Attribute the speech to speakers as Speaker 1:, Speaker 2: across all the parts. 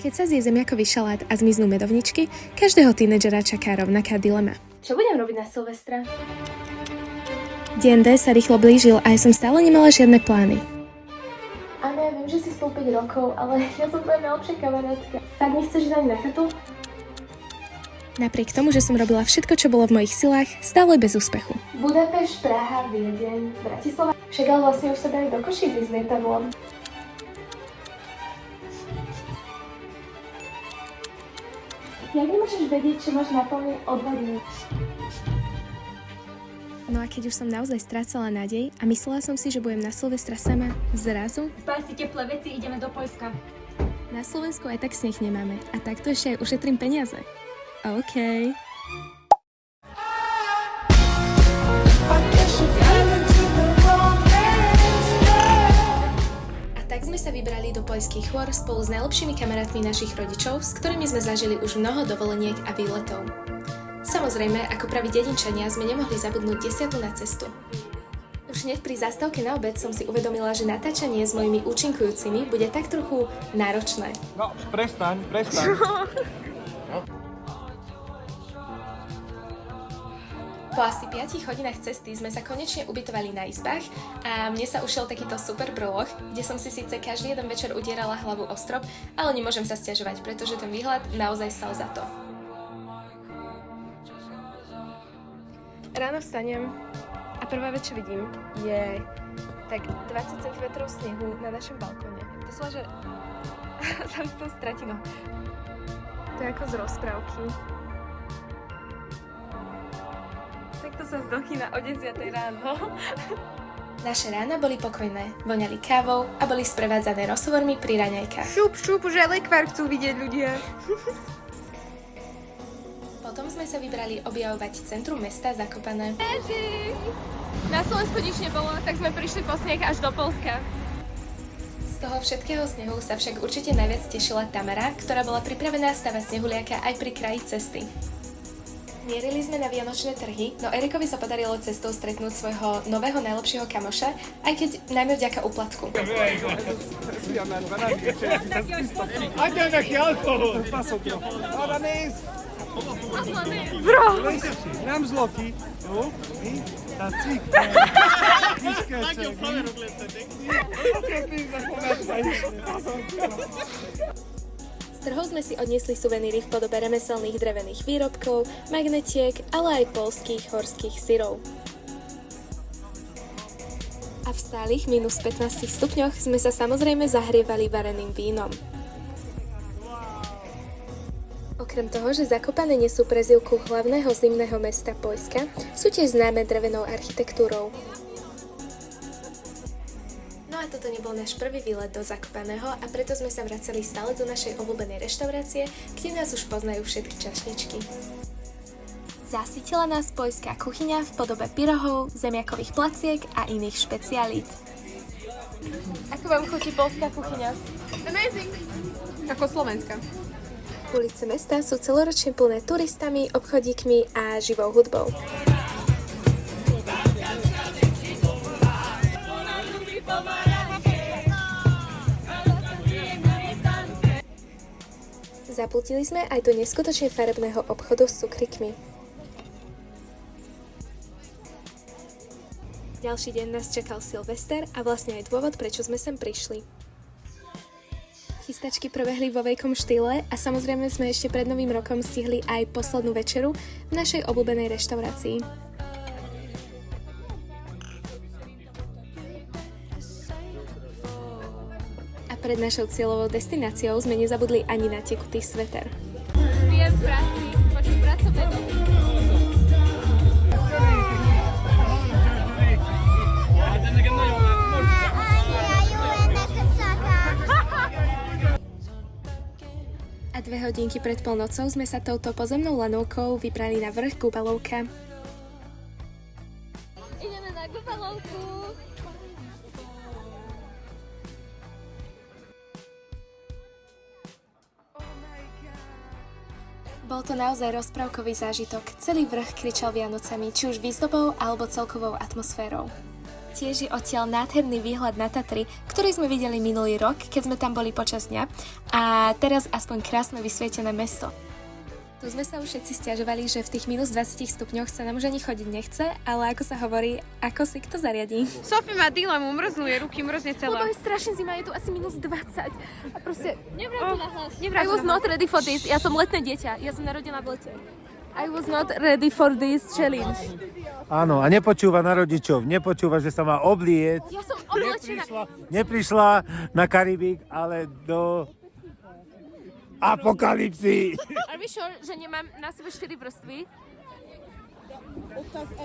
Speaker 1: Keď sa zje zemiakový šalát a zmiznú medovničky, každého tínedžera čaká rovnaká dilema. Čo budem robiť na Silvestra? Deň D sa rýchlo blížil a ja som stále nemala žiadne plány. Anne, viem, že si spolu 5 rokov, ale ja som tvoja najlepšia kamarátka. Fakt nechceš ísť ani na chatu? Napriek tomu, že som robila všetko, čo bolo v mojich silách, stále bez úspechu. Budapešť, Praha, Viedeň, Bratislava. Však ale vlastne už sa dali do Košíc s lietadlom. Jak nemôžeš vedieť, čo máš naplniť o 2 dní? No a keď už som naozaj strácala nádej a myslela som si, že budem na Silvestra sama, zrazu...
Speaker 2: Spáj si teplé veci, ideme do Poľska.
Speaker 1: Na Slovensku aj tak sneh nemáme a takto ešte aj ušetrím peniaze. OK. Tak sme sa vybrali do poľských hôr spolu s najlepšími kamarátmi našich rodičov, s ktorými sme zažili už mnoho dovoleniek a výletov. Samozrejme, ako praví dedinčania, sme nemohli zabudnúť 10 na cestu. Už hneď pri zastávke na obed som si uvedomila, že natáčanie s mojimi účinkujúcimi bude tak trochu náročné.
Speaker 3: No, prestaň.
Speaker 1: Po asi 5 hodinách cesty sme sa konečne ubytovali na izbách a mne sa ušiel takýto super brloch, kde som si síce každý jeden večer udierala hlavu o strop, ale nemôžem sa sťažovať, pretože ten výhľad naozaj stal za to. Ráno vstanem a prvá vec, čo vidím, je tak 20 cm snehu na našom balkóne. To sú, že sa už to stratí, no. To je ako z rozprávky. Takto sa zdochyna o 10 ráno. Naše rána boli pokojné, voňali kávou a boli sprevádzané rozhovormi pri raňajkách.
Speaker 2: Šup, už aj lekvár chcú vidieť ľudia.
Speaker 1: Potom sme sa vybrali objavovať centrum mesta Zakopane.
Speaker 2: Na Slovensku nič nebolo, tak sme prišli po sneh až do Poľska.
Speaker 1: Z toho všetkého snehu sa však určite najviac tešila Tamara, ktorá bola pripravená stavať snehuliaka aj pri kraji cesty. Mierili sme na vianočné trhy, no Erikovi sa podarilo cestou stretnúť svojho nového najlepšieho kamoša, aj keď najmä vďaka úplatku.
Speaker 3: Adja, nejaký alkohol!
Speaker 2: Bro!
Speaker 3: Nám zloty. No, i tací.
Speaker 1: Z trhov sme si odniesli suveníry v podobe remeselných drevených výrobkov, magnetiek, ale aj poľských horských syrov. A v stálych minus 15 stupňoch sme sa samozrejme zahrievali vareným vínom. Okrem toho, že Zakopane nesú prezývku hlavného zimného mesta Poľska, sú tiež známe drevenou architektúrou. No a toto nebol náš prvý výlet do Zakopaného a preto sme sa vracali stále do našej obľúbenej reštaurácie, kde nás už poznajú všetky čašničky. Zasytila nás poľská kuchyňa v podobe pyrohov, zemiakových placiek a iných špecialít.
Speaker 2: Ako vám chutí poľská kuchyňa? Amazing! Ako slovenská.
Speaker 1: Ulice mesta sú celoročne plné turistami, obchodíkmi a živou hudbou. Zaplutili sme aj do neskutočne farebného obchodu s cukrikmi. Ďalší deň nás čakal Silvester a vlastne aj dôvod, prečo sme sem prišli. Chystačky prebehli vo veľkom štýle a samozrejme sme ešte pred Novým rokom stihli aj poslednú večeru v našej obľúbenej reštaurácii. A pred našou cieľovou destináciou sme nezabudli ani na tekutý sveter.
Speaker 2: Pijem v práci, počas pracovnej doby.
Speaker 1: A 2 hodinky pred polnocou sme sa touto pozemnou lanovkou vybrali na vrch Gubalovka.
Speaker 2: Ideme na Gubalovku.
Speaker 1: Bol to naozaj rozprávkový zážitok. Celý vrch kričal Vianocami, či už výzdobou alebo celkovou atmosférou. Tiež je odtiaľ nádherný výhľad na Tatry, ktorý sme videli minulý rok, keď sme tam boli počas dňa. A teraz aspoň krásne vysvietené mesto. Tu sme sa už všetci sťažovali, že v tých minus 20 stupňoch sa nám už ani chodiť nechce, ale ako sa hovorí, ako si kto zariadí.
Speaker 2: Sophie má dilemu, mrznuje ruky, mrzne celá.
Speaker 1: Lebo je strašne zima, je tu asi minus 20. A proste...
Speaker 2: Nevraj to na hlas.
Speaker 1: I was not ready for this. Ja som letné dieťa. Ja som narodená v lete. I was not ready for this challenge.
Speaker 3: Áno, a nepočúva na rodičov, nepočúva, že sa má obliec.
Speaker 1: Ja som oblečená.
Speaker 3: Neprišla na Karibik, ale do apokalypsy.
Speaker 1: Are we sure, že nemám na sebe 4 vrstvy?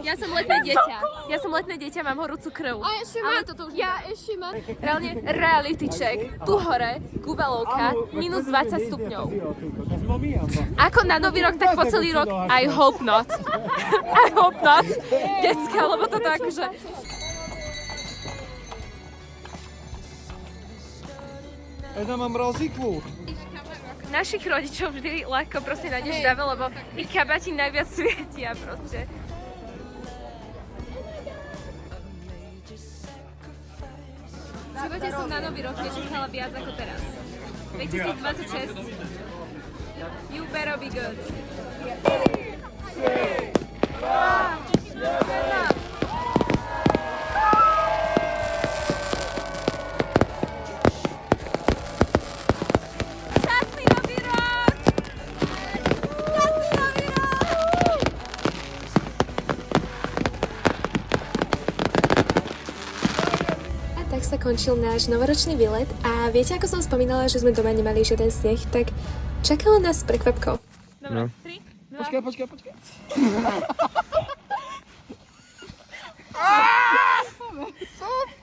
Speaker 1: Ja som letné dieťa. Ja som letné dieťa, mám horúcu krv.
Speaker 2: A ešte
Speaker 1: Ale
Speaker 2: mám,
Speaker 1: toto už
Speaker 2: ešte mám.
Speaker 1: reálne reality check. Tu hore, Gubalovka, minus 20 stupňov. Ako na nový rok, tak po celý rok? I hope not. I hope not. Decka, lebo toto akože...
Speaker 3: Ja mám rozíkvu.
Speaker 1: Našich rodičov vždy ľahko proste nájdeš dáve, lebo ich kabáti najviac svietia proste. V živote som na nový rok nečakala viac ako teraz. 2026. You better be good. Šťastný nový rok! Šťastný nový rok! A tak sa končil náš novoročný výlet a viete, ako som spomínala, že sme doma nemali žiaden sneh, tak čakalo nás prekvapko.
Speaker 2: Dobre, 3, 2...
Speaker 3: Počkaj. Sophie!